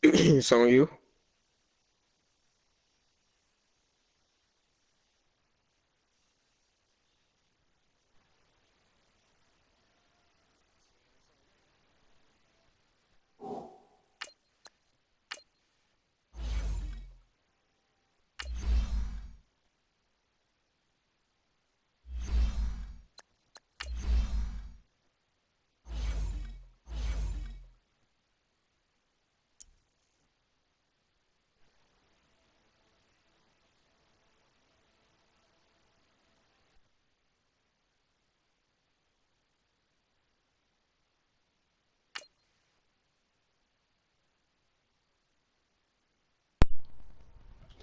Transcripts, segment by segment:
It's on you.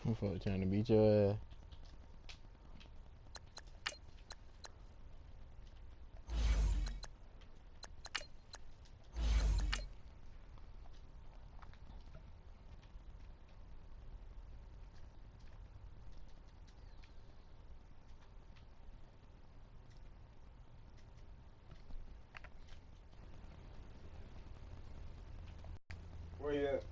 I'm fucking trying to beat your ass. Where you at?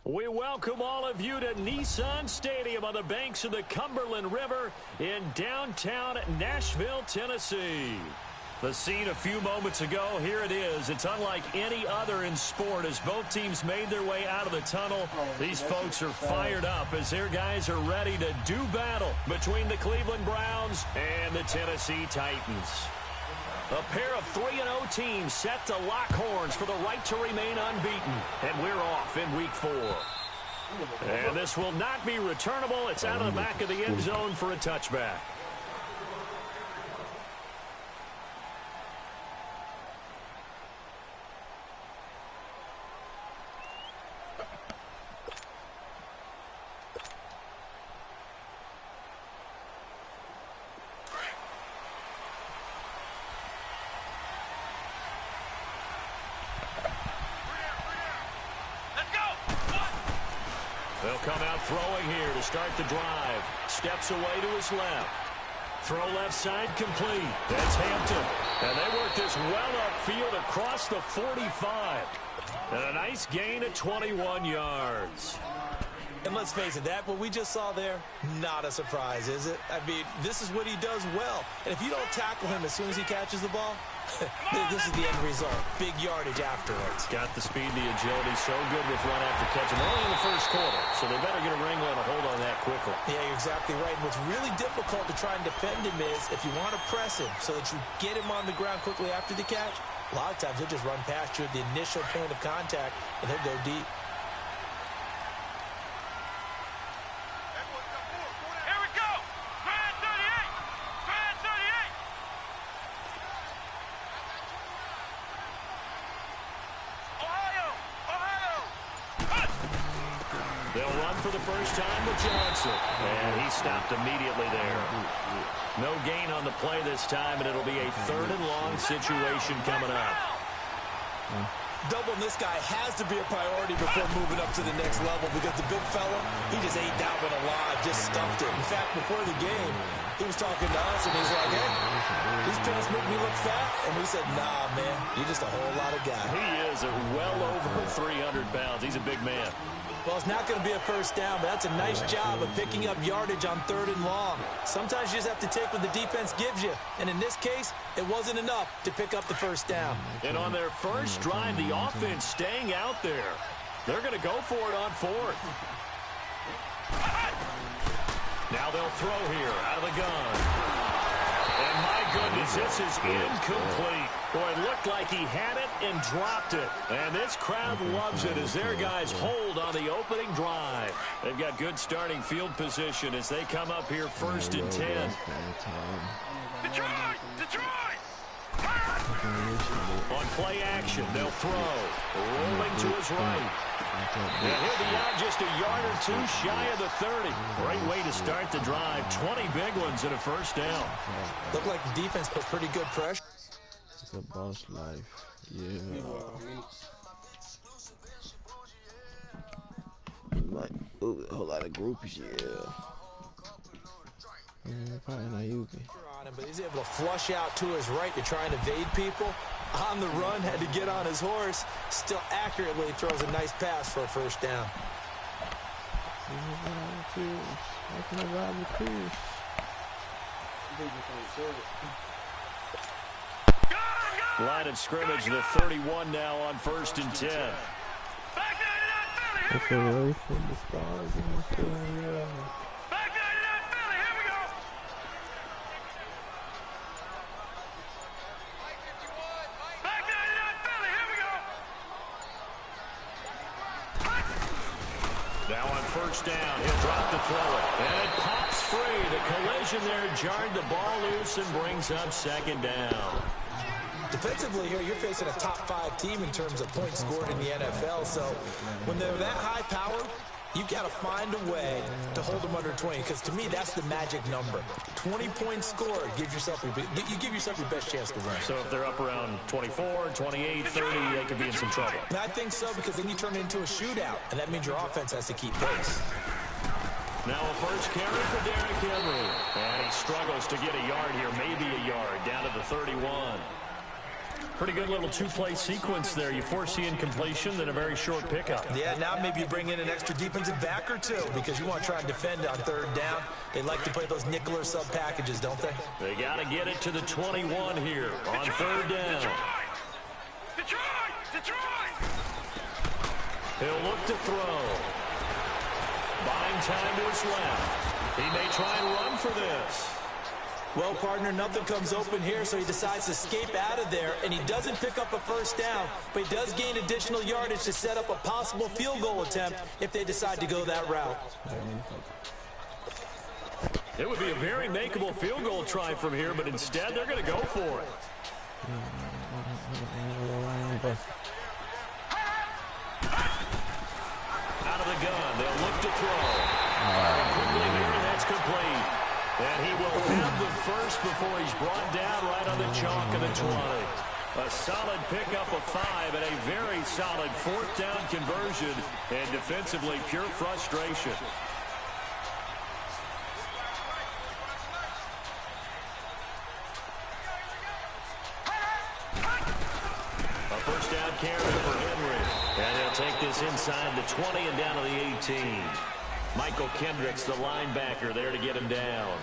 We welcome all of you to Nissan Stadium on the banks of the Cumberland River in downtown Nashville, Tennessee. The scene a few moments ago, here it is. It's unlike any other in sport as both teams made their way out of the tunnel. These folks are fired up as their guys are ready to do battle between the Cleveland Browns and the Tennessee Titans. A pair of 3-0 teams set to lock horns for the right to remain unbeaten. And we're off in week 4. And this will not be returnable. It's out of the back of the end zone for a touchback. They'll come out throwing here to start the drive. Steps away to his left. Throw left side complete. That's Hampton. And they work this well upfield across the 45. And a nice gain of 21 yards. And let's face it, that what we just saw there, not a surprise, is it? I mean, this is what he does well. And if you don't tackle him as soon as he catches the ball, this is the end result. Big yardage afterwards. Got the speed, the agility, so good with run after catch. And only in the first quarter, so they better get a wrangle and a hold on that quickly. Yeah, you're exactly right. And what's really difficult to try and defend him is if you want to press him so that you get him on the ground quickly after the catch, a lot of times he'll just run past you at the initial point of contact, and he'll go deep. They'll run for the first time with Johnson. And he stopped immediately there. No gain on the play this time, and it'll be a 3rd and long situation coming up. Doubling this guy has to be a priority before moving up to the next level because the big fella, he just ate that one alive, just stuffed it. In fact, before the game, he was talking to us, and he's like, hey, these pants make me look fat. And we said, nah, man, you're just a whole lot of guy. He is well over 300 pounds. He's a big man. Well, it's not going to be a first down, but that's a nice job of picking up yardage on 3rd and long. Sometimes you just have to take what the defense gives you. And in this case, it wasn't enough to pick up the first down. And on their first drive, the offense staying out there. They're going to go for it on 4th. Now they'll throw here out of the gun. And my goodness, this is incomplete. Boy, it looked like he had it and dropped it. And this crowd loves it as their guys hold on the opening drive. They've got good starting field position as they come up here 1st and 10. Detroit! Detroit! On play action, they'll throw. Rolling to his right. And he'll be out just a yard or two shy of the 30. Great way to start the drive. 20 big ones and a first down. Looked like the defense put pretty good pressure. It's a boss life. Yeah. Like, ooh, a whole lot of groupies, yeah. Probably not you. But he's able to flush out to his right to try and evade people. On the run, had to get on his horse. Still accurately throws a nice pass for a first down. Line of scrimmage, the 31 now on 1st and 10. That's away from the stars in the film, yeah. Now on 1st down, he'll drop to throw it. And it pops free. The collision there jarred the ball loose and brings up 2nd down. Defensively here, you're facing a top 5 team in terms of points scored in the NFL. So when they're that high powered, you've got to find a way to hold them under 20. Because to me, that's the magic number. 20 points scored, you give yourself your best chance to win. So if they're up around 24, 28, 30, they could be in some trouble. And I think so, because then you turn it into a shootout, and that means your offense has to keep pace. Now a first carry for Derrick Henry. And he struggles to get a yard here, maybe a yard, down to the 31. Pretty good little two-play sequence there. You force the incompletion, then a very short pickup. Yeah, now maybe you bring in an extra defensive back or two because you want to try and defend on 3rd down. They like to play those nickel or sub packages, don't they? They got to get it to the 21 here on 3rd down. Detroit! He'll look to throw. Buying time to his left. He may try and run for this. Well, partner, nothing comes open here, so he decides to escape out of there, and he doesn't pick up a first down, but he does gain additional yardage to set up a possible field goal attempt if they decide to go that route. It would be a very makeable field goal try from here, but instead they're going to go for it. Out of the gun, they'll look to throw. Quickly here, and that's complete. And he will have the first before he's brought down right on the chalk of the 20. A solid pickup of 5 and a very solid 4th down conversion. And defensively, pure frustration. A first down carry for Henry. And he'll take this inside the 20 and down to the 18. Michael Kendricks, the linebacker, there to get him down.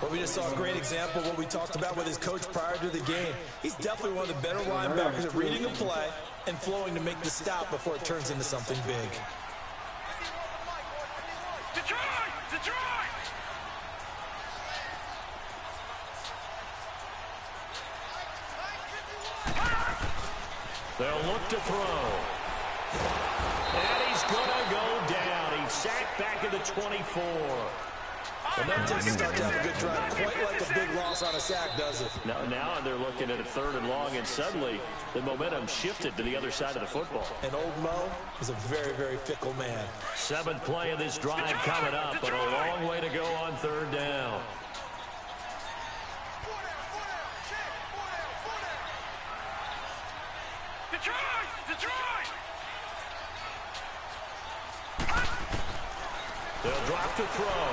Well, we just saw a great example of what we talked about with his coach prior to the game. He's definitely one of the better linebackers at reading a play and flowing to make the stop before it turns into something big. Detroit! They'll look to throw. And he's going to go down. He's sacked back at the 24. And that doesn't start to have a good drive, quite like a big loss on a sack, does it? Now they're looking at a 3rd and long, and suddenly the momentum shifted to the other side of the football. And old Mo is a very, very fickle man. 7th play of this drive coming up, but a long way to go on 3rd down. Detroit! They'll drop to throw.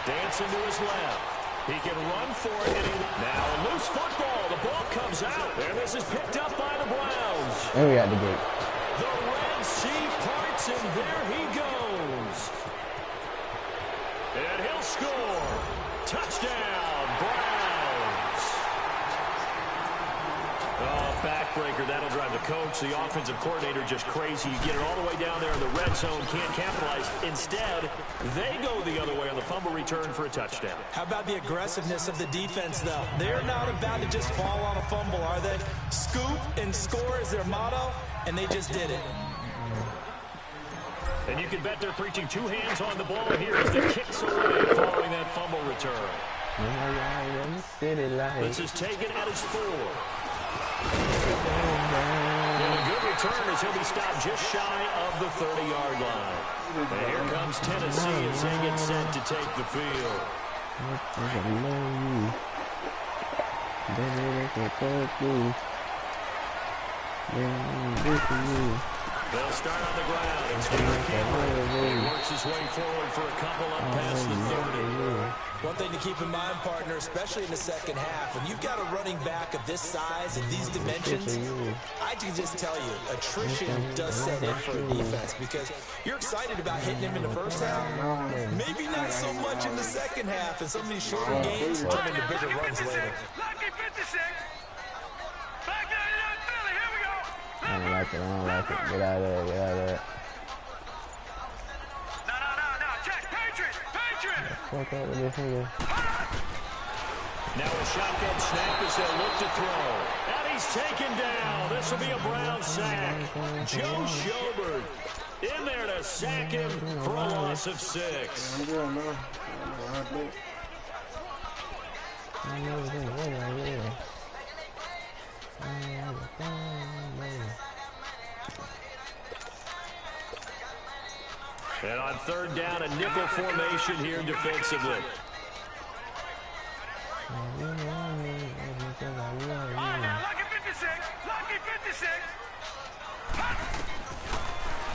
Dancing to his left. He can run for it. And now a loose football. The ball comes out. And this is picked up by the Browns. And we got the gate. The Red Sea parts, and there he goes. And he'll score. Touchdown, Browns. Oh, backbreaker. That'll drive the coach, the offensive coordinator, just crazy. You get it all the way down there in the red zone, can't capitalize. Instead, they go the other way on the fumble return for a touchdown. How about the aggressiveness of the defense, though? They're not about to just fall on a fumble, are they? Scoop and score is their motto, and they just did it. And you can bet they're preaching 2 hands on the ball here as the kicks away following that fumble return. This is taken at his 4. And a good return as he'll be stopped just shy of the 30-yard line. And here comes Tennessee as they get set to take the field. They'll start on the ground. It's Derrick Henry. He works his way forward for a couple up past the 30. One thing to keep in mind, partner, especially in the second half, when you've got a running back of this size and these dimensions, I can just tell you, attrition does set in for a defense because you're excited about hitting him in the first half. Maybe not so much in the second half, and some of these shorter gains turn into bigger runs later. Lucky 56. Back down to young Philly. Here we go. I don't like it. Get out of there. No. Check. Patriots. Fuck up with this nigga. Now a shotgun snap as they'll look to throw. And he's taken down. This will be a Brown sack. Joe Schobert in there to sack him for a loss of 6. And on 3rd down, a nickel formation here defensively. Lucky 56. Lucky 56.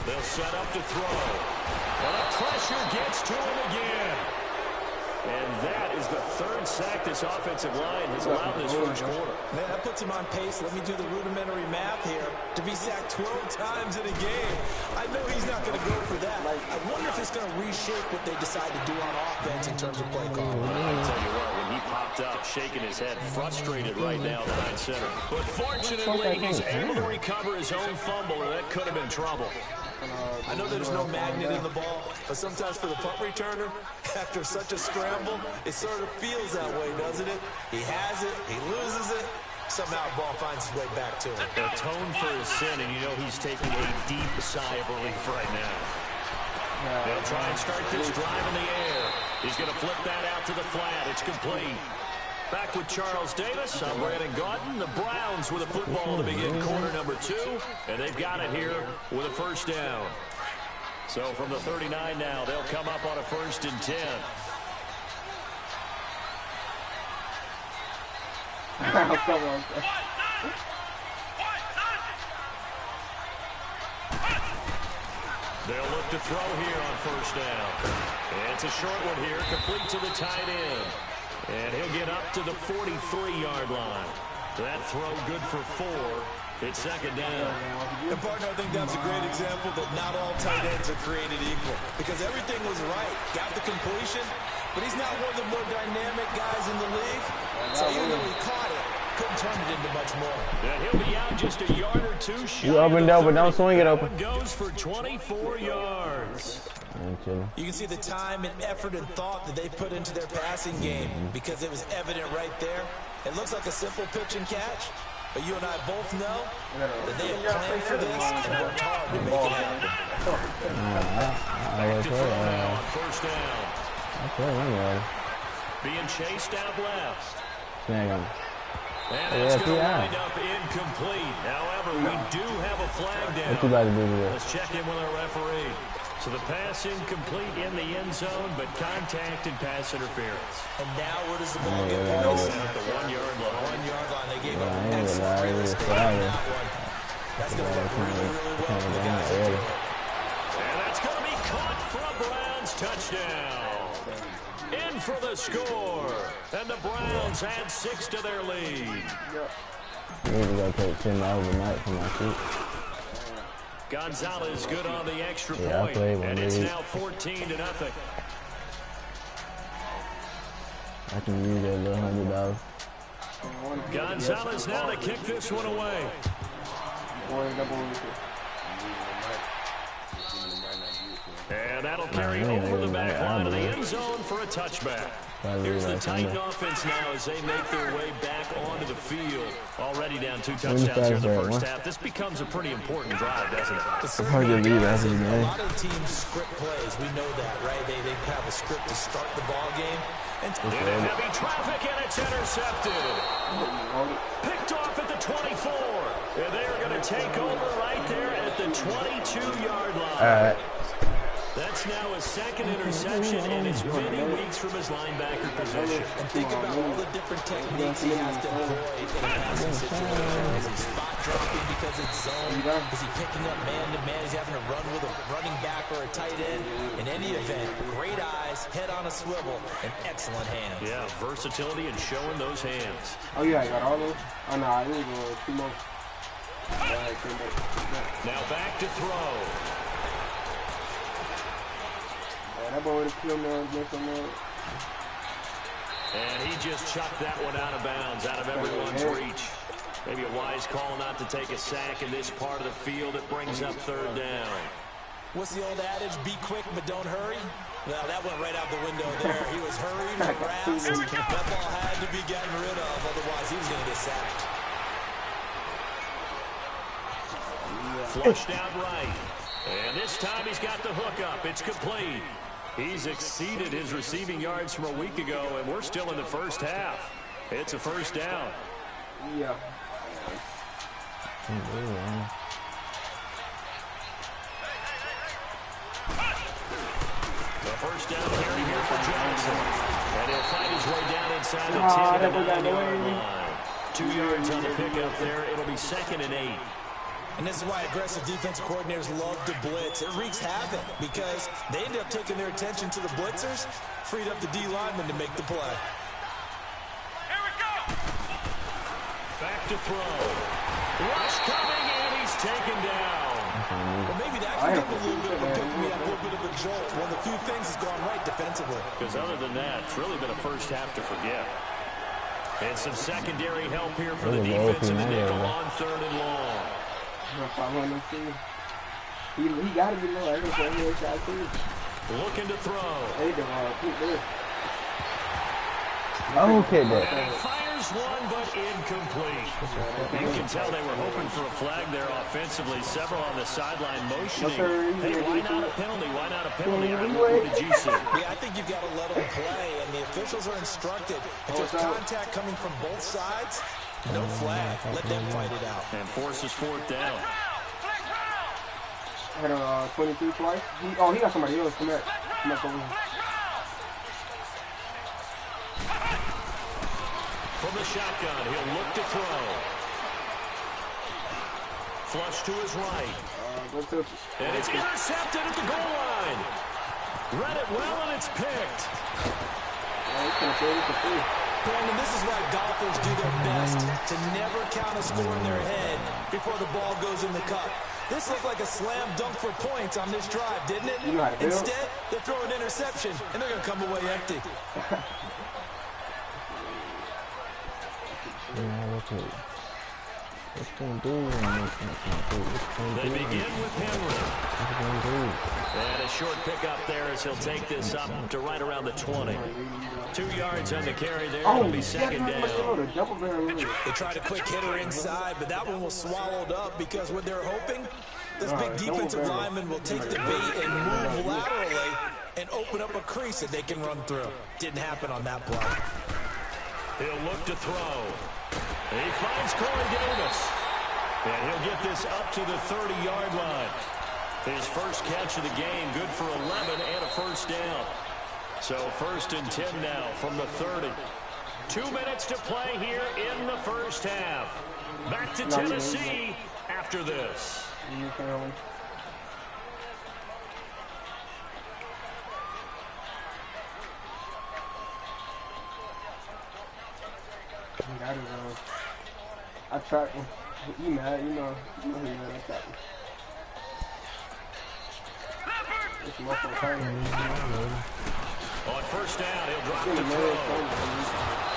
They'll set up to throw. And the pressure gets to him again. And that is the 3rd sack this offensive line has allowed in this first quarter. Man, that puts him on pace. Let me do the rudimentary math here. To be sacked 12 times in a game. I know he's not going to go for that. I wonder if it's going to reshape what they decide to do on offense in terms of play calling. I'll tell you what, when he popped up, shaking his head, frustrated right now behind center. But fortunately, he's able to recover his own fumble, and that could have been trouble. I know there's no magnet in the ball, but sometimes for the punt returner, after such a scramble, it sort of feels that way, doesn't it? He has it, he loses it, somehow the ball finds its way back to him. Atone for his sin, and you know he's taking a deep sigh of relief right now. They'll try and start this drive in the air. He's going to flip that out to the flat. It's complete. Back with Charles Davis. I'm Brandon Gaudin. The Browns with a football to begin quarter number 2. And they've got it here with a 1st down. So from the 39 now, they'll come up on a 1st and 10. They'll look to throw here on 1st down. And it's a short one here, complete to the tight end. And he'll get up to the 43-yard line. That throw good for 4. It's 2nd down. And partner, I think that's a great example that not all tight ends are created equal. Because everything was right. Got the completion, but he's not one of the more dynamic guys in the league. So even though he caught it, couldn't turn it into much more. And he'll be out just a yard or 2 shy. You opened up, but don't swing it open. Goes for 24 yards. You can see the time and effort and thought that they put into their passing game because it was evident right there. It looks like a simple pitch and catch, but you and I both know that they have planned for this and worked hard to make it happen. Back to throw now on 1st down. Being chased out left. And that's going to wind up incomplete. However, we do have a flag down. Let's check in with our referee. So the pass incomplete in the end zone, but contact and pass interference. And now where does the ball get placed? At the 1-yard line. 1-yard line. They gave up excellent real estate on that one. That's going to work really, really well for the guys that do it. And that's going to be caught for a Browns touchdown. In for the score. And the Browns add 6 to their lead. I need to go take 10 hours a night for my shoot. Gonzalez good on the extra point, and it's now 14-0. I can use that little $100. Gonzalez now to kick this one away. And that'll carry over the back line of the end zone for a touchback. Here's the Titan offense now as they make their way back onto the field. Already down 2 touchdowns here in the first half. This becomes a pretty important drive, doesn't it? Hard to lead after the A game. lot of teams script plays. We know that, right? They have a script to start the ball game. And into heavy traffic, and it's intercepted. Picked off at the 24. And they are going to take over right there at the 22-yard line. That's now his second interception in as many weeks from his linebacker position. And think about all the different techniques he has to employ in a passing situation. Is he spot dropping because it's zone? Is he picking up man-to-man? Is he having to run with a running back or a tight end? In any event, great eyes, head on a swivel, and excellent hands. Yeah, versatility and showing those hands. Oh, yeah, I got all those? Oh, no, I need to 2 more. Now back to throw. That boy would have killed me on this one, man. And he just chucked that one out of bounds, out of everyone's reach. Maybe a wise call not to take a sack in this part of the field. It brings up 3rd down. What's the old adage? Be quick, but don't hurry. Well, that went right out the window there. He was hurried, harassed. That ball had to be gotten rid of, otherwise he was going to get sacked. Flushed out right. And this time he's got the hook up. It's complete. He's exceeded his receiving yards from a week ago, and we're still in the first half. It's a 1st down. Yeah. The 1st down carry here for Johnson. And he'll find his way down inside the 10 to the 9-yard line. 2 yards on the pickup there. It'll be 2nd and 8. And this is why aggressive defensive coordinators love to blitz. It wreaks havoc because they end up taking their attention to the blitzers, freed up the D lineman to make the play. Here we go. Back to throw. Rush coming, and he's taken down. Well, maybe that can give him a little bit of a pick-me-up, a little bit of a jolt. One of the few things that's gone right defensively. Because other than that, it's really been a first half to forget. And some secondary help here for the defense in the nickel on 3rd and long. He got to be low. I think he shot too. Looking to throw. They do keep this. Okay, And fires one, but incomplete. You can tell they were hoping for a flag there offensively. Several on the sideline motioning. Hey, why not a penalty? Why not a penalty? What did you see? Yeah, I think you've got to let them play, and the officials are instructed. If there's contact coming from both sides, no flag. Let them fight it out. And forces 4th down. I had a 22 twice. He got somebody else. Come back over here. From the shotgun, he'll look to throw. Flush to his right. And it's intercepted at the goal line. Read it well, and it's picked. Brandon, this is why golfers do their best to never count a score in their head before the ball goes in the cup. This looked like a slam dunk for points on this drive, didn't it? Instead, they throw an interception, and they're going to come away empty. They begin with Henry. And a short pickup there as he'll take this up to right around the 20. 2 yards on the carry there. It'll be 2nd down. They tried a quick hitter inside, but that one was swallowed up because what they're hoping, this big defensive lineman will take the bait and move laterally and open up a crease that they can run through. Didn't happen on that play. He'll look to throw. He finds Corey Davis. And he'll get this up to the 30-yard line. His first catch of the game, good for 11 and a 1st down. So 1st and 10 now from the 30. 2 minutes to play here in the first half. Back to Tennessee after this. I tracked him. You mad, you know who you mad, I tracked him. This motherfucker tiny. On 1st down, he'll drop the throw.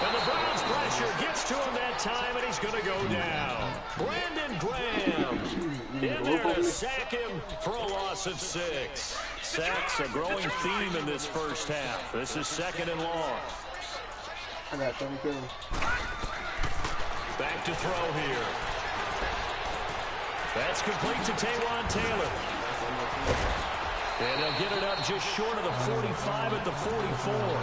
And the Browns pressure gets to him that time, and he's going to go down. Brandon Graham in there to sack him for a loss of 6. Sacks, a growing theme in this first half. This is 2nd and long. I got 7 kills. Back to throw here. That's complete to Taywan Taylor. And they'll get it up just short of the 45 at the 44.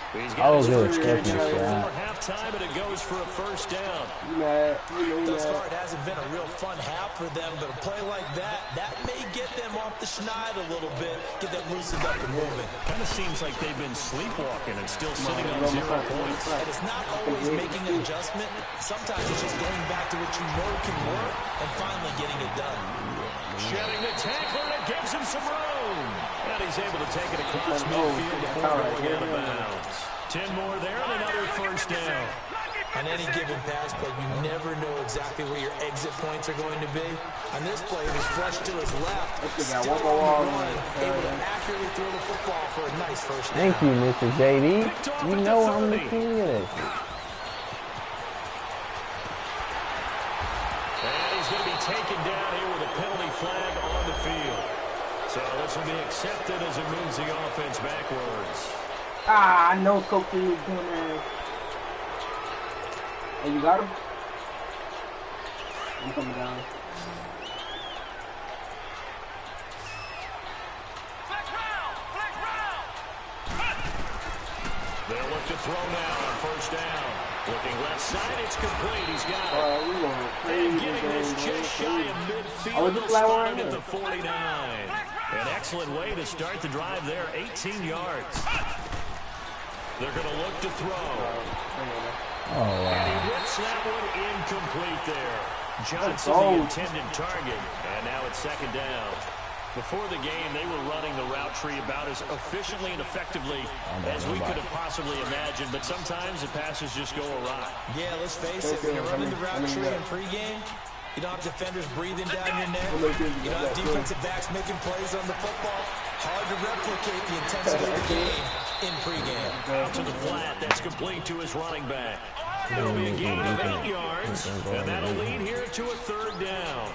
He's got his first catch before halftime, and it goes for a first down. Thus far, it hasn't been a real fun half for them, but a play like that may get them off the schneid a little bit, get them loosened up and moving. Kind of seems like they've been sleepwalking and still sitting on 0 points. And it's not always making an adjustment. Sometimes it's just going back to what you know can work and finally getting it done. Shedding the tackler, and it gives him some room. And he's able to take it across midfield before going out of bounds. 10 more there and another first down. On any given pass play, you never know exactly where your exit points are going to be. On this play, it was flush to his left, still on the run, able to accurately throw the football for a nice first down. Thank you, Mr. JD. You know I'm the king of this. And he's going to be taken down here with a penalty flag on the field. So this will be accepted as it moves the offense backwards. Ah, I know Coach is doing that. Hey, you got him? I'm coming down. They'll look to throw now on first down. Looking left side, it's complete. He's got it. And getting this just shy of midfield. They'll spot it at the 49. An excellent way to start the drive there. 18 yards. They're going to look to throw. Oh, wow. And he whips that one incomplete there. Johnson, the intended target. And now it's 2nd down. Before the game, they were running the route tree about as efficiently and effectively as we could have possibly imagined. But sometimes the passes just go awry. Yeah, let's face it. When you're running the route tree in pregame, you don't have defenders breathing down your neck. You don't have defensive backs making plays on the football. Hard to replicate the intensity of the game in pregame. Out to the flat. That's complete to his running back. It'll be a gain of 8 yards, and that'll lead here to a 3rd down.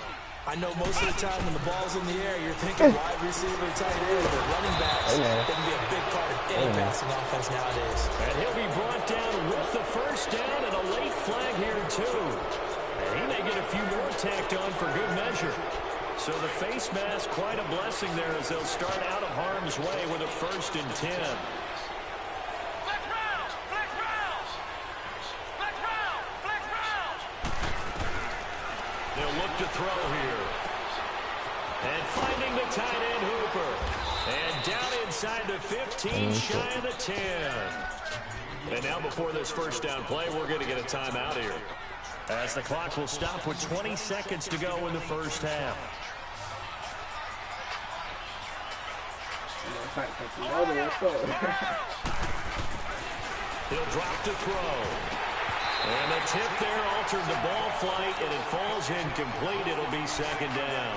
I know most of the time when the ball's in the air, you're thinking wide receiver, tight end, but running backs, they can be a big part of any passing offense nowadays. And he'll be brought down with the first down and a late flag here, too. And he may get a few more tacked on for good measure. So the face mask, quite a blessing there as they'll start out of harm's way with a 1st and 10. They'll look to throw here. And finding the tight end Hooper. And down inside the 15, shy of the 10. And now before this first down play, we're going to get a timeout here, as the clock will stop with 20 seconds to go in the first half. He'll drop to throw. And the tip there altered the ball flight, and it falls incomplete. It'll be 2nd down.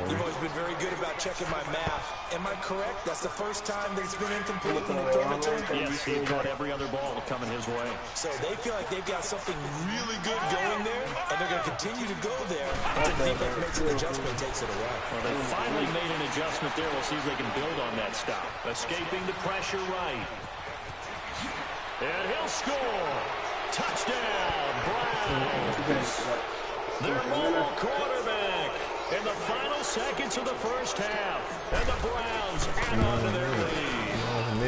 You've always been very good about checking my math. Am I correct? That's the first time that it's been incomplete when they throw it to him? Yes, he caught every other ball coming his way. So they feel like they've got something really good going there, and they're going to continue to go there until the defense makes an adjustment and takes it away. Well, they finally made an adjustment there. We'll see if they can build on that stop. Escaping the pressure right. And he'll score. Touchdown, Browns. Their mobile quarterback in the final seconds of the first half. And the Browns add on to their lead.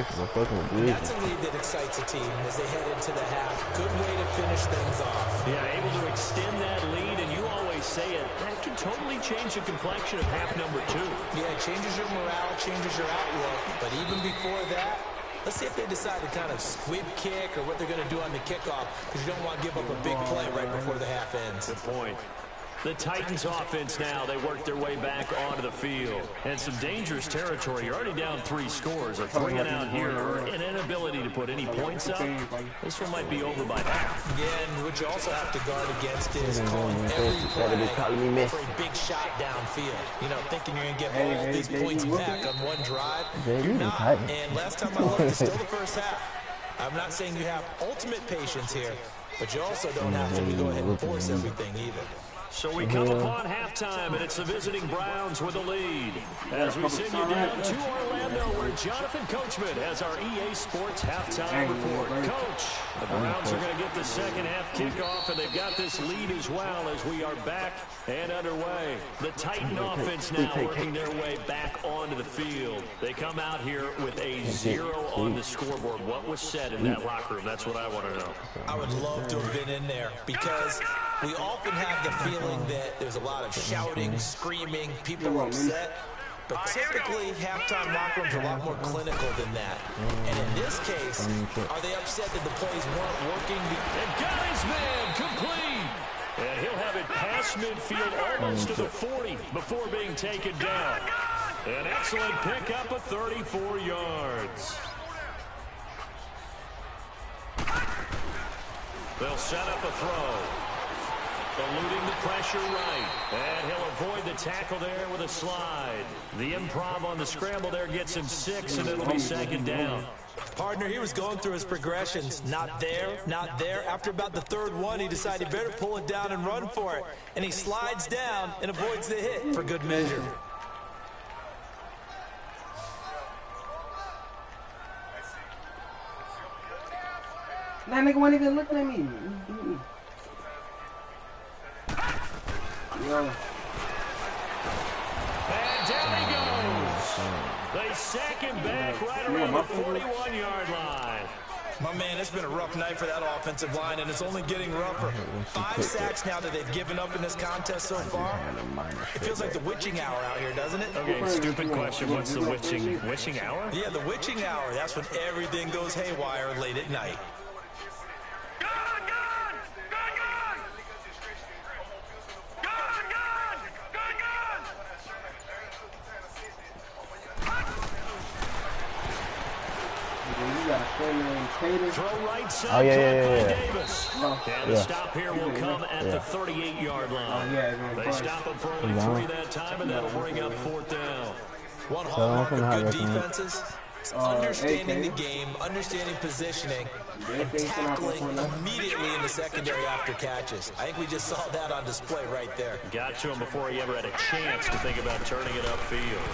That's a lead that excites a team as they head into the half. Good way to finish things off. Yeah, able to extend that lead, and you always say it, that can totally change the complexion of half number 2. Yeah, it changes your morale, changes your outlook. But even before that, let's see if they decide to kind of squib kick or what they're going to do on the kickoff, because you don't want to give up a big play right before the half ends. Good point. The Titans offense now, they work their way back onto the field. And some dangerous territory. You're already down 3 scores. A 3 and out here, or an inability to put any points up. This one might be over by half. Yeah, and what you also have to guard against is calling every play for a big shot downfield. You know, thinking you're going to get all these points back on one drive. You're not. And last time I looked, it's still the first half. I'm not saying you have ultimate patience here, but you also don't have to go ahead and force everything either. So we come upon halftime, and it's the visiting Browns with the lead. As we send you down to Orlando, where Jonathan Coachman has our EA Sports halftime report. Coach, the Browns are going to get the second half kickoff, and they've got this lead as well as we are back and underway. The Titan offense now working their way back onto the field. They come out here with a 0 on the scoreboard. What was said in that locker room? That's what I want to know. I would love to have been in there because we often have the feeling that there's a lot of shouting, screaming, people upset. But typically, halftime locker rooms are a lot more clinical than that. And in this case, are they upset that the plays weren't working? And got his man complete. And he'll have it past midfield almost to the 40 before being taken down. An excellent pickup of 34 yards. They'll set up a throw. Eluding the pressure right. And he'll avoid the tackle there with a slide. The improv on the scramble there gets him 6, and it'll be second down. Partner, he was going through his progressions. Not there, not there. After about the third one, he decided he better pull it down and run for it. And he slides down and avoids the hit for good measure. That nigga wasn't even looking at me. Yo. And down he goes. They sack him back right around the 41-yard line. My man, it's been a rough night for that offensive line, and it's only getting rougher. 5 sacks now that they've given up in this contest so far. It feels like the witching hour out here, doesn't it? Okay, stupid question. What's the witching hour? Yeah, the witching hour. That's when everything goes haywire late at night. Throw right side by Davis. And the stop here will come at the 38-yard line. They stop him for only 3 that time, and that'll bring up 4th down. One hallmark of good defenses is understanding the game, understanding positioning, and tackling immediately in the secondary after catches. I think we just saw that on display right there. Got to him before he ever had a chance to think about turning it upfield.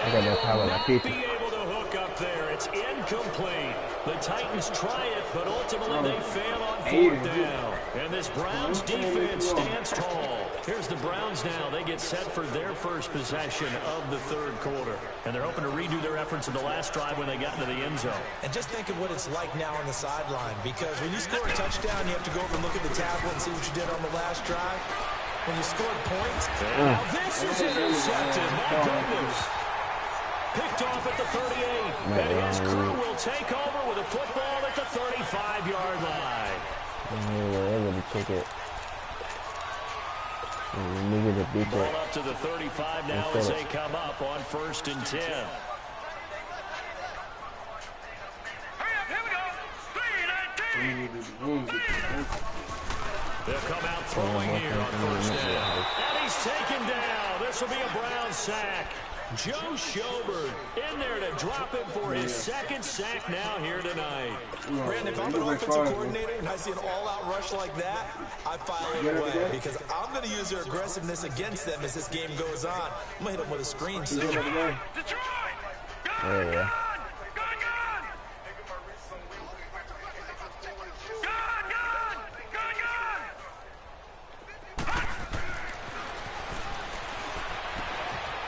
I got no power like Be able to hook up there. It's incomplete. The Titans try it, but ultimately they fail on 4th down. And this Browns defense stands tall. Here's the Browns now. They get set for their first possession of the 3rd quarter. And they're hoping to redo their efforts in the last drive when they got into the end zone. And just think of what it's like now on the sideline. Because when you score a touchdown, you have to go over and look at the tablet and see what you did on the last drive. When you scored points. Now this is intercepted. My goodness. Picked off at the 38, and his crew will take over with a football at the 35-yard line. Ball up to the 35 now as they come up on 1st and 10. Hurry up, here we go. 3-19. They'll come out throwing here on 1st down. And he's taken down. This will be a Brown sack. Joe Schobert in there to drop him for his 2nd sack now here tonight. Brandon, if I'm an offensive coordinator and I see an all-out rush like that, I file it away because I'm going to use their aggressiveness against them as this game goes on. I'm going to hit them with a screen soon. Detroit! Gone!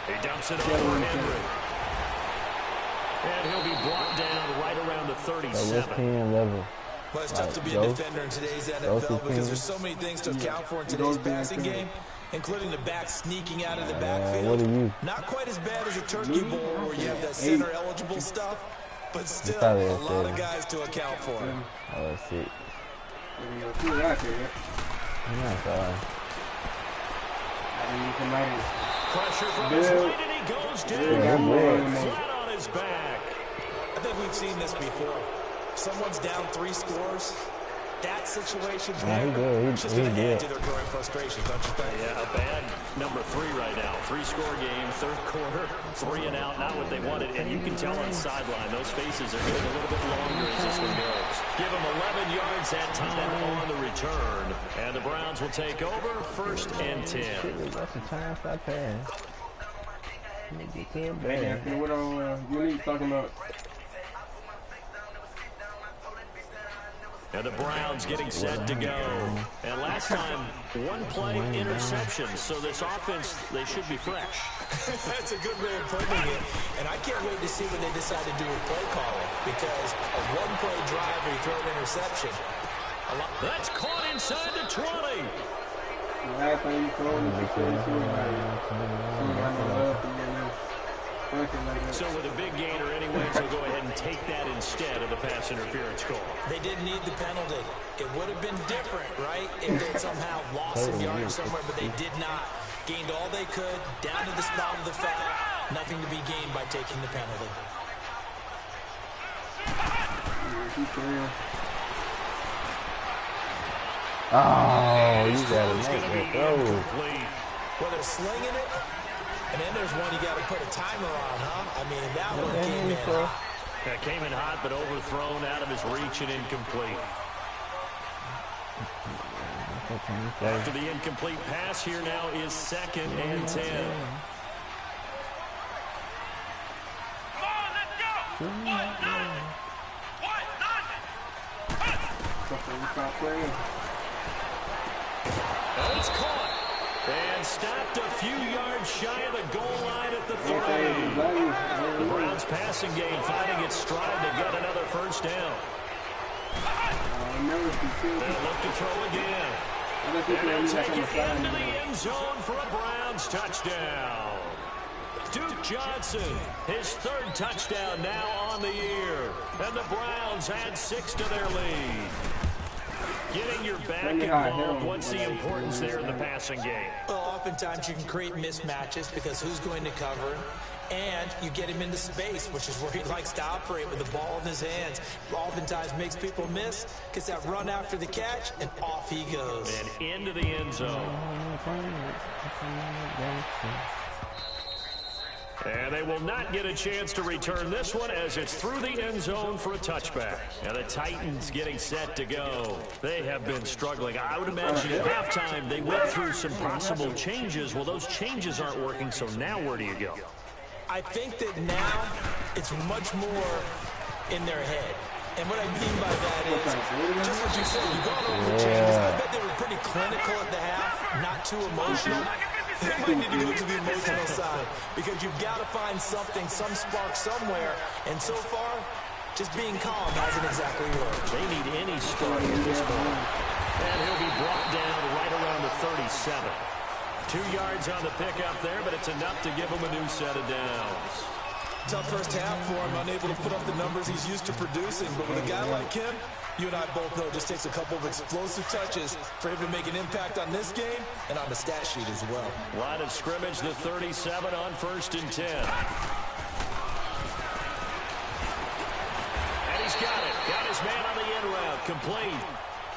He dumps it over Henry. And he'll be brought down right around the 37. Well, it's tough to be a defender in today's NFL because there's so many things to account for in today's passing game, including the back sneaking out of the backfield. Not quite as bad as a turkey bowl where you have that center-eligible stuff, but still a lot of guys to account for. Oh, let's see. Pressure from his right, and he goes down flat on his back. I think we've seen this before. Someone's down 3 scores. that situation, He's just going to add good. to their growing frustration, don't you think? Yeah, a bad number 3 right now. 3-score game, third quarter, 3 and out, not what they wanted. And you can tell on the sideline, those faces are getting a little bit longer as this one goes. Give them 11 yards that time on the return. And the Browns will take over, 1st and 10. That's the time stop paying. Hey, what you talking about? And the Browns getting set to go. And last time, 1-play interception. So this offense, they should be fresh. That's a good way of putting it. And I can't wait to see what they decide to do with play calling. Because a one-play drive where you throw an interception. That's caught inside the 20. Last time you told me, so with a big gainer anyways, they'll go ahead and take that instead of the pass interference call. They didn't need the penalty. It would have been different, right, if they somehow lost some yards somewhere, but they did not. Gained all they could, down to the spot of the foul. Nothing to be gained by taking the penalty. Oh, you gotta make it go. Well, they're slinging it. And then there's one you got to put a timer on, huh? I mean, that one came in hot. That came in hot, but overthrown out of his reach and incomplete. After the incomplete pass, here now is 2nd and 10. Come on, let's go. And it's caught. And stopped a few yards shy of the goal line at the 3. The Browns passing game finding its stride. They've got another 1st down. They'll look to throw again. And they'll take it into the end zone for a Browns touchdown. Duke Johnson, his 3rd touchdown now on the year. And the Browns add 6 to their lead. Getting your back involved, what's the importance there in the passing game? Well, oftentimes you can create mismatches because who's going to cover, and you get him into space, which is where he likes to operate with the ball in his hands. Oftentimes makes people miss, gets that run after the catch, and off he goes. And into the end zone. And they will not get a chance to return this one as it's through the end zone for a touchback. And the Titans getting set to go. They have been struggling. I would imagine at halftime they went through some possible changes. Well, those changes aren't working, so now where do you go? I think that now it's much more in their head. And what I mean by that is, just what you said, you've gone over the changes. I bet they were pretty clinical at the half, not too emotional. They might need to go to the emotional side because you've got to find something, some spark somewhere. And so far, just being calm hasn't exactly worked. They need any start at this point. And he'll be brought down right around the 37. 2 yards on the pickup there, but it's enough to give him a new set of downs. Tough first half for him, unable to put up the numbers he's used to producing. But with a guy like him, you and I both know it just takes a couple of explosive touches for him to make an impact on this game and on the stat sheet as well. Line of scrimmage, the 37 on 1st and 10. And he's got it. Got his man on the in route, complete.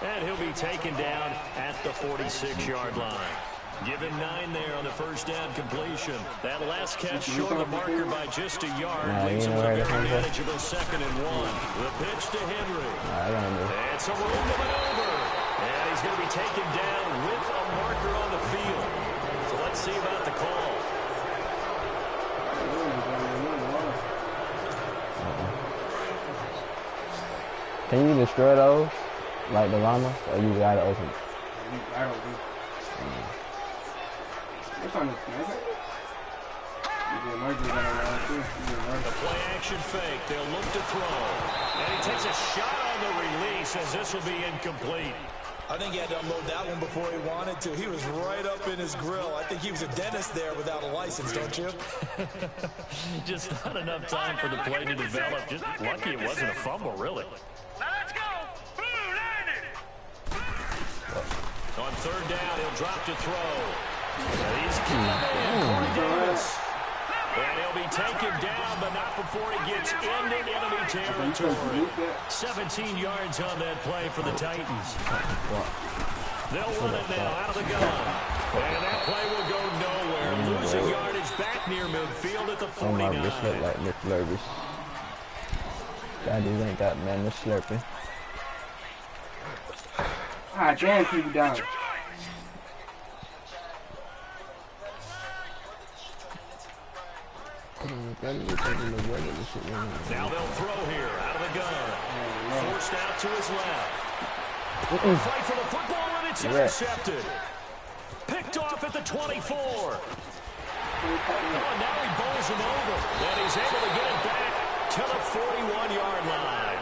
And he'll be taken down at the 46-yard line. Give him 9 there on the 1st down completion. That last catch short of the marker by just a yard. Leaves him with a very manageable 2nd and 1. The pitch to Henry. And some room to maneuver. And he's going to be taken down with a marker on the field. So let's see about the call. Can you destroy those? Like the llama? Or you gotta open it? I don't do. What's on this nigga? The play action fake. They'll look to throw. And he takes a shot on the release as this will be incomplete. I think he had to unload that one before he wanted to. He was right up in his grill. I think he was a dentist there without a license, don't you? Just not enough time for the play to develop. Just lucky it wasn't a fumble, really. Now let's go. Blue landed. On 3rd down, he'll drop to throw. And he's Corey Davis. And he'll be taken down, but not before he gets into enemy territory. 17 yards on that play for the Titans. They'll run it now out of the gun. And that play will go nowhere. Losing yardage back near midfield at the 49. Oh my, this look like McFlurries. Daddy ain't got man to slurping. Ah, damn, keep you down. Now they'll throw here out of the gun. Forced out to his left. Fight for the football, and it's intercepted. Picked off at the 24. Oh, now he bowls him over. And he's able to get it back to the 41-yard line.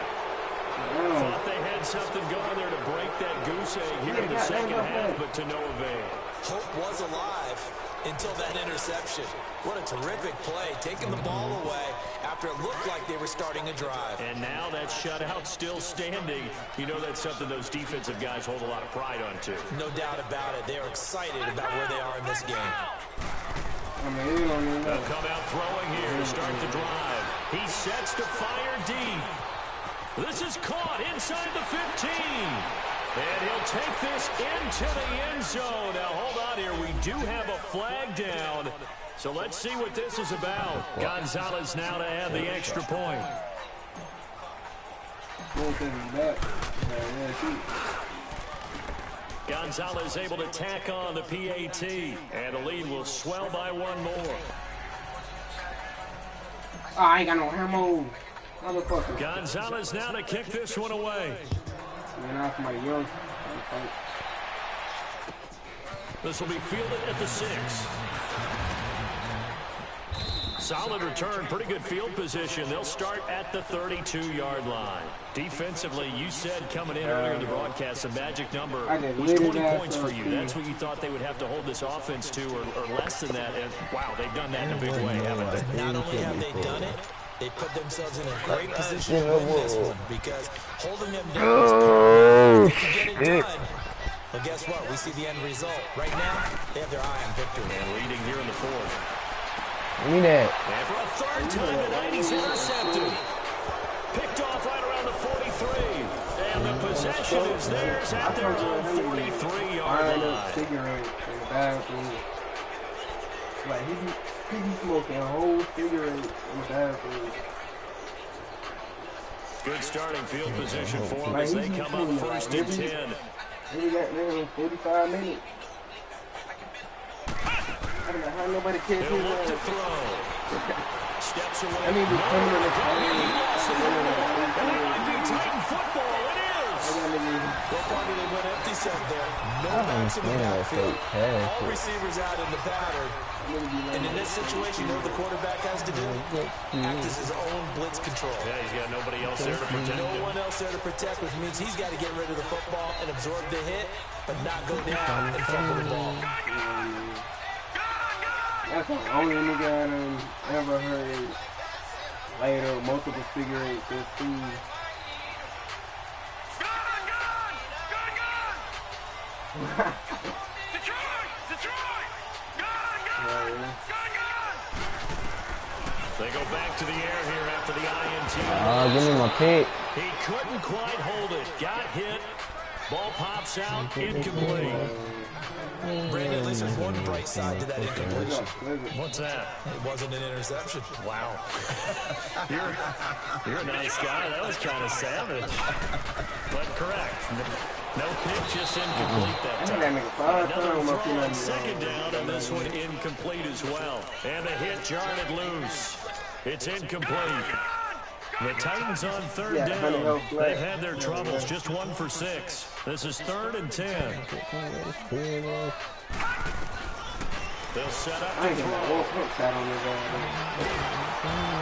Thought they had something going there to break that goose egg here in the second half, but to no avail. Hope was alive until that interception. What a terrific play, taking the ball away after it looked like they were starting a drive. And now that shutout still standing. You know that's something those defensive guys hold a lot of pride on, too. No doubt about it. They're excited about where they are in this game. They'll come out throwing here to start the drive. He sets to fire deep. This is caught inside the 15. And he'll take this into the end zone. Now, hold on here. We do have a flag down. So let's see what this is about. Gonzalez now to add the extra point. Gonzalez able to tack on the PAT. And the lead will swell by one more. Oh, I ain't got no ammo. Motherfucker. Gonzalez now to kick this one away. This will be fielded at the 6. Solid return, pretty good field position. They'll start at the 32-yard line. Defensively, you said coming in earlier in the broadcast, the magic number was 20 points for you. That's what you thought they would have to hold this offense to, or less than that. And wow, they've done that in a big way, haven't they? Not only have they done it, they put themselves in a great position to win this one, because holding them down is paramount to get it done. Well, guess what? We see the end result. Right now, they have their eye on victory. And leading here in the 4th. Give me that. And for a third time tonight, he's intercepted. Picked off right around the 43. And the possession is theirs at their own 43-yard line. Like, he be smoking a whole cigarette in the bathroom. Good starting field position for them as they come up first and 10. We got there 45 minutes. I don't know how nobody cares. He'll look to throw. Steps away. I mean, He lost the football. And it might be Titan football. It is. What part did they went empty set there? No backs in the backfield. All receivers out in the pattern. And in this situation, you know what the quarterback has to do? Act as his own blitz control. Yeah, he's got nobody else there to protect him. No one else there to protect, which means he's got to get rid of the football and absorb the hit, but not go down and fumble the ball. That's the only nigga I done ever heard later multiple cigarettes and food. Detroit! They go back to the air here after the INT. Give me my pick. He couldn't quite hold it. Got hit. Ball pops out. Incomplete. Brandon, at least there's one bright side to that incompletion. What's that? It wasn't an interception. Wow. You're a nice guy. That was kind of savage. But correct. No pitch, just incomplete that time. Another throw on second down, and this one incomplete as well. And the hit jarred it loose. It's incomplete. The Titans on third down. They've had their troubles, just 1 for 6. This is 3rd and 10. They'll set up to throw.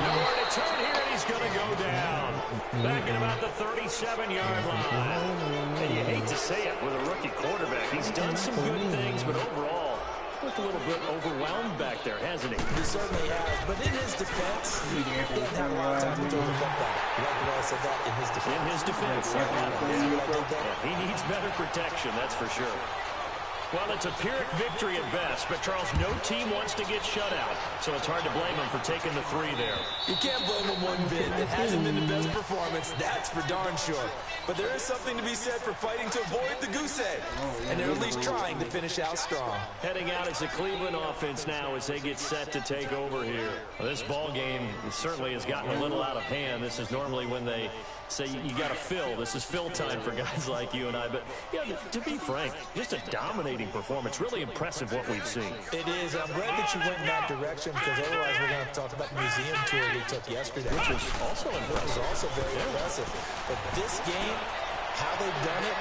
Nowhere to turn here, and he's going to go down. Back at about the 37-yard line. And you hate to say it with a rookie quarterback. He's done some good things, but overall, looked a little bit overwhelmed back there, hasn't he? He certainly has, but in his defense, he didn't have a lot of time to throw the football. You like the way I said that? In his defense. In his defense. He needs better protection, that's for sure. Well, it's a Pyrrhic victory at best, but Charles, no team wants to get shut out, so it's hard to blame them for taking the 3 there. You can't blame them one bit. It hasn't been the best performance, that's for darn sure. But there is something to be said for fighting to avoid the goose egg, and they're at least trying to finish out strong. Heading out is the Cleveland offense now as they get set to take over here. Well, this ball game certainly has gotten a little out of hand. This is normally when they say you got to fill. This is fill time for guys like you and I. But, yeah, to be frank, just a dominating performance. Really impressive what we've seen. It is. I'm glad that you went in that direction because otherwise we're going to have to talk about the museum tour we took yesterday. Which was also impressive. Which was also very impressive. But this game, how they've done it.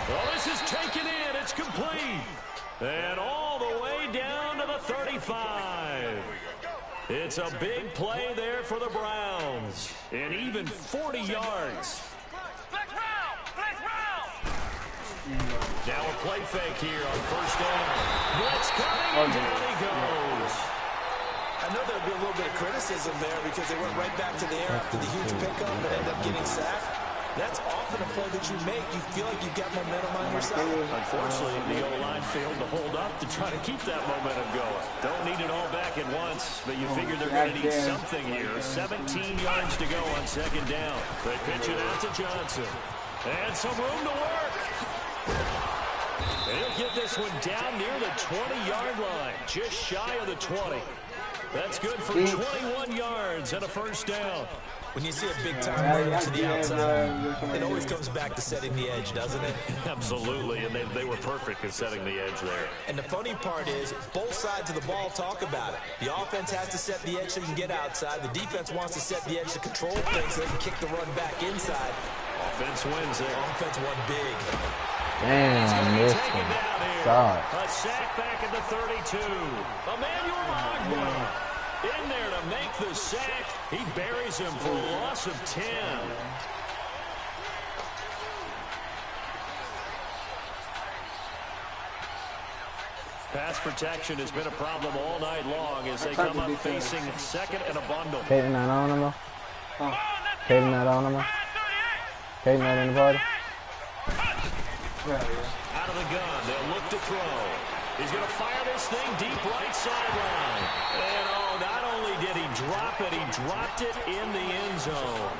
Well, this is taken in. It's complete. And all the way down to the 35. It's a big play there for the Browns. And even 40 yards. Now a play fake here on first down. Blitz coming, and down he goes. I know there'll be a little bit of criticism there because they went right back to the air after the huge pickup and ended up getting sacked. That's often a play that you make. You feel like you've got momentum on your side. Unfortunately, the O-line failed to hold up to try to keep that momentum going. Don't need it all back at once, but you figure they're going to need something here. 17 yards to go on second down. They pitch it out to Johnson. And some room to work. He'll get this one down near the 20-yard line, just shy of the 20. That's good for 21 yards and a first down. When you see a big-time run to the outside, it always comes back to setting the edge, doesn't it? Absolutely, and they were perfect in setting the edge there. And the funny part is, both sides of the ball talk about it. The offense has to set the edge so you can get outside. The defense wants to set the edge to control things so they can kick the run back inside. Offense wins there. Offense won big. Damn, I missed him. God. A sack back at the 32. Emmanuel Ogbah in there to make the sack. He buries him for a loss of 10. Pass protection has been a problem all night long as they come up facing second and a bundle. Kaden not on him, though? Kaden not on him? Kaden not in the party? Out of the gun, they'll look to throw. He's going to fire this thing deep right sideline. And oh, not only did he drop it, he dropped it in the end zone.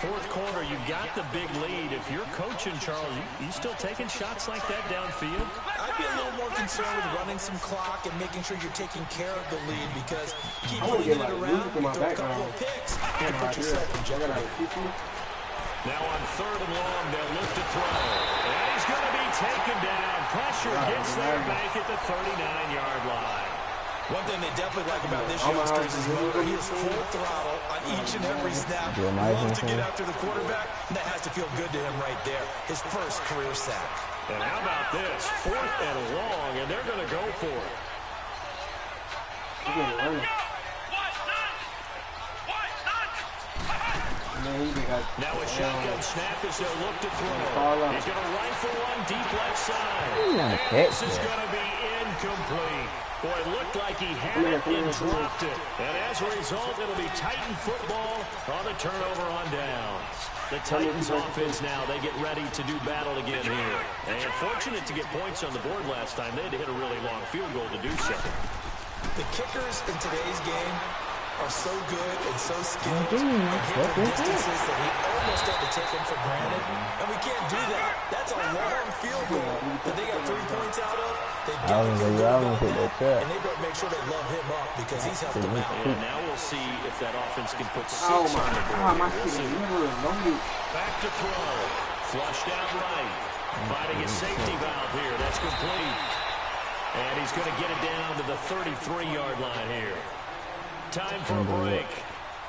Fourth quarter, you've got the big lead. If you're coaching, Charles, you still taking shots like that downfield? I'd be a little more concerned with running some clock and making sure you're taking care of the lead because keep moving it around, you throw a couple of picks, you put yourself in jeopardy. Now on third and long, they'll look to throw. And he's going to be taken down. Pressure gets there back at the 39-yard line. One thing they definitely like about this youngster is his motor. He is full throttle on each and every snap. He loves to get after the quarterback, and that has to feel good to him right there. His first career sack. And how about this? Fourth and long, and they're going to go for it. Now a shotgun snap as they'll look to throw. He's going to rifle one deep left side. This is going to be incomplete. Boy, it looked like he had it and dropped it. And as a result, it'll be Titan football on the turnover on downs. The Titans offense now, they get ready to do battle again here. And fortunate to get points on the board last time. They had to hit a really long field goal to do so. The kickers in today's game are so good and so skilled and hitting distances that we almost have to take them for granted. And we can't do that. That's a long field goal that they got 3 points out of. They've got to feel good about that. And they better make sure they love him up because he's helped them out. And now we'll see if that offense can put 6 on the board. We'll see. Back to throw. Flushed out right. Finding a safety valve here. That's complete. And he's going to get it down to the 33-yard line here. Time for a break.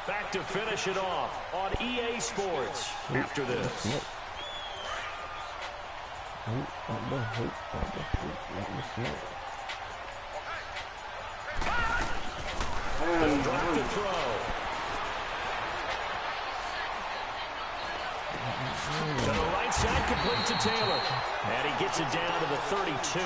Back to finish it off on EA Sports after this. Drop to throw. To the right side, complete to Taylor. And he gets it down to the 32.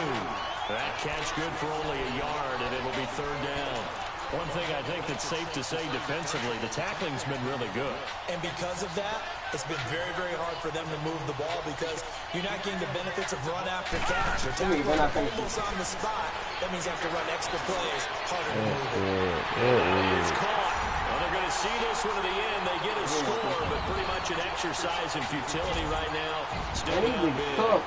That catch good for only a yard, and it'll be third down. One thing I think that's safe to say defensively, the tackling's been really good. And because of that, It's been very, very hard for them to move the ball because you're not getting the benefits of run after catch. Or tackle almost on the spot. That means you have to run extra plays, harder to move it. It's caught. Well, they're going to see this one to the end. They get a score, but pretty much an exercise in futility right now. Still not big.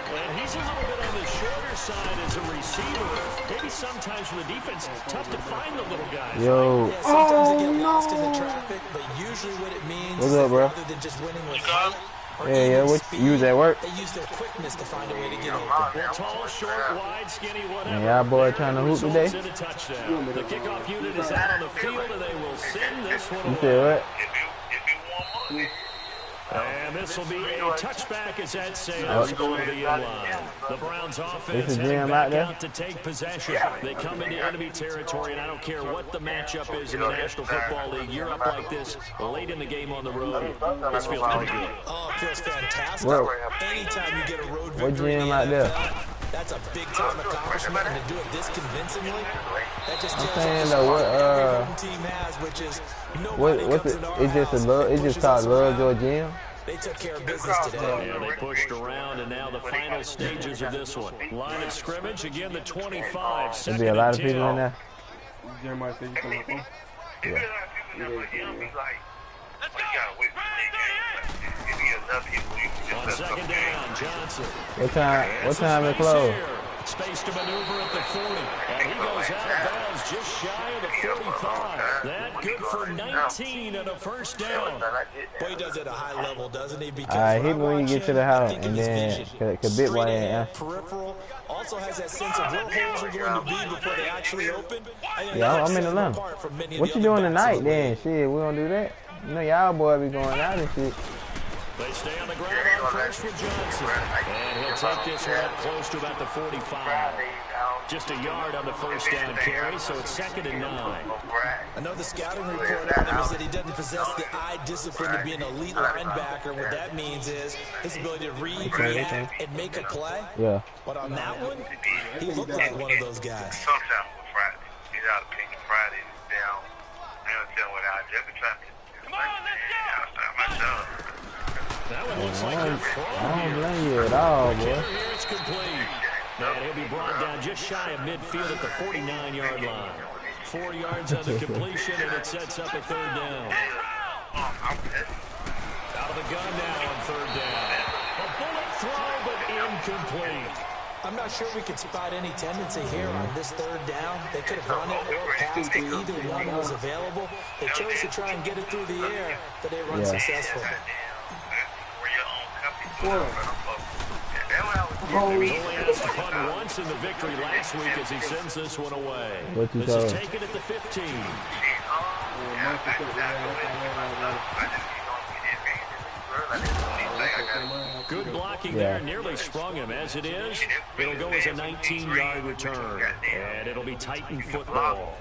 And he's a little bit on the shorter side as a receiver. Maybe sometimes for the defense, it's tough to find the little guys. Yo. Yeah, sometimes they get lost in the traffic, but usually what it means What's up, bro? rather than just winning with height or Yeah, what you was at work? they use their quickness to find a way to get open. Well, tall, short, wide, skinny, whatever. Y'all boy trying to hoop today? Results in a touchdown. The kickoff unit is out on the field, and they will send this one You away. said what? And this will be a touchback as that sails over the end line. The Browns offense heading back out to take possession. They come into enemy territory, and I don't care what the matchup is in the National Football League. You're up like this late in the game on the road. This feels pretty good. Oh, it feels fantastic. Whoa. Anytime you get a road What victory in GM the out there? NFL, that's a big-time accomplishment, and to do it this convincingly, that just tells saying us though, what what, every home team has, which is nobody What's comes it? into our It's just a house love. and It's just pushes called us Love around. Your Gym. They took care of business today. Yeah, they pushed around, and now the final stages of this one. Line of scrimmage, again, the 25. There'll be a lot of people in there. Jeremiah said you come up on. Yeah. On second down, Johnson. What time it close? Space to maneuver at the 40. And he goes out of bounds just shy of the 45. That good for 19 and a first down. Boy, he does it at a high level, doesn't he? Because Alright, when hit me I when you watch get to him, the I house, think of and his then vision. could bit Straight one ahead, peripheral. Also has that sense of where holes are going to be before they actually open. Yeah, I'm in Atlanta. What you doing tonight then? Shit, we gonna do that. You know y'all boy be going out and shit. They stay on the ground on first with Johnson. And he'll take this one up close to about the 45. Just a yard on the first down carry, so it's 2nd and 9. I know the scouting report on him is that he doesn't possess the eye discipline to be an elite linebacker. What that means is his ability to read, react, and make a play. Yeah. But on that one, he looked like one of those guys. Sometimes with Friday, he's out of opinion. Friday is down. I don't tell what I just been trying to. Come on, let's go. That one looks like they're I don't blame you at all, boy. here it's complete. And he'll be brought down just shy of midfield at the 49-yard line. 4 yards on the completion, and it sets up a 3rd down. Out of the gun now on 3rd down. A bullet throw, but incomplete. I'm not sure we could spot any tendency here on this 3rd down. They could have run it or passed it. Either one was available. They chose to try and get it through the air, but they run successful. He only has to punt once in the victory last week as he sends this one away. What you This is told? taken at the 15. Good blocking there, nearly sprung him. As it is, it'll go as a 19-yard return, and it'll be Titan football.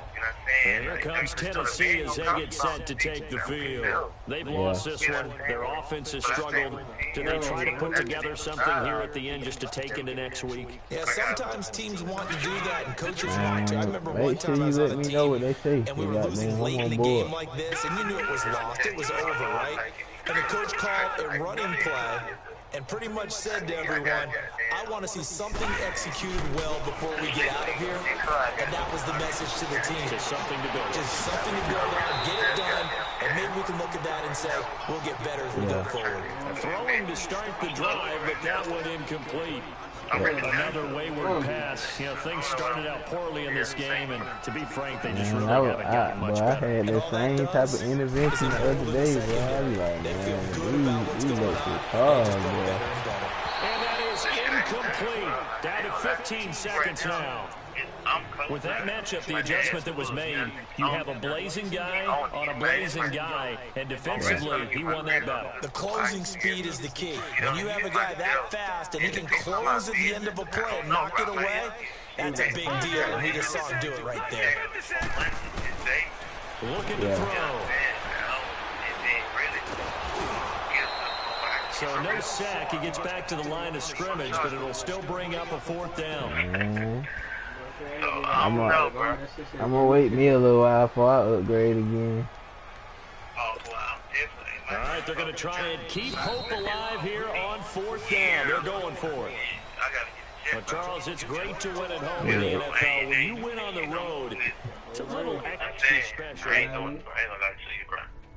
And here comes Tennessee as they get set to take the field. They've lost this one. Their offense has struggled. Do they try to put together something here at the end just to take into next week? Yeah, sometimes teams want to do that, and coaches want to. I remember one Make sure time I you was on let a me know what team, they say. and we You were got losing me. late I'm in on a board. game like this, and you knew it was lost. It was over, right? And the coach called a running play and pretty much said to everyone, I want to see something executed well before we get out of here. And that was the message to the team. Just something to build. Just something to build on, get it done, and maybe we can look at that and say, we'll get better as we go forward. Throwing to start the drive, but that one incomplete. Another wayward pass. You know, things started out poorly in this game, and to be frank, they just really haven't gotten much I better. had the same type of intervention the other day, bro. I be like, man, we look too hard, bro. And that is incomplete. Down to 15 seconds now. With that matchup, the adjustment that was made, you have a blazing guy on a blazing guy, and defensively, he won that battle. The closing speed is the key. When you have a guy that fast and he can close at the end of a play and knock it away, that's a big deal, and we just saw him do it right there. Looking to throw. So no sack. He gets back to the line of scrimmage, but it'll still bring up a 4th down. I'm gonna wait me a little while before I upgrade again. Oh, well, I'm definitely All right, they're going to try and keep hope alive here on 4th down. They're going for it. Well, Charles, it's great to win at home in the NFL. When you win on the road, it's a little extra special.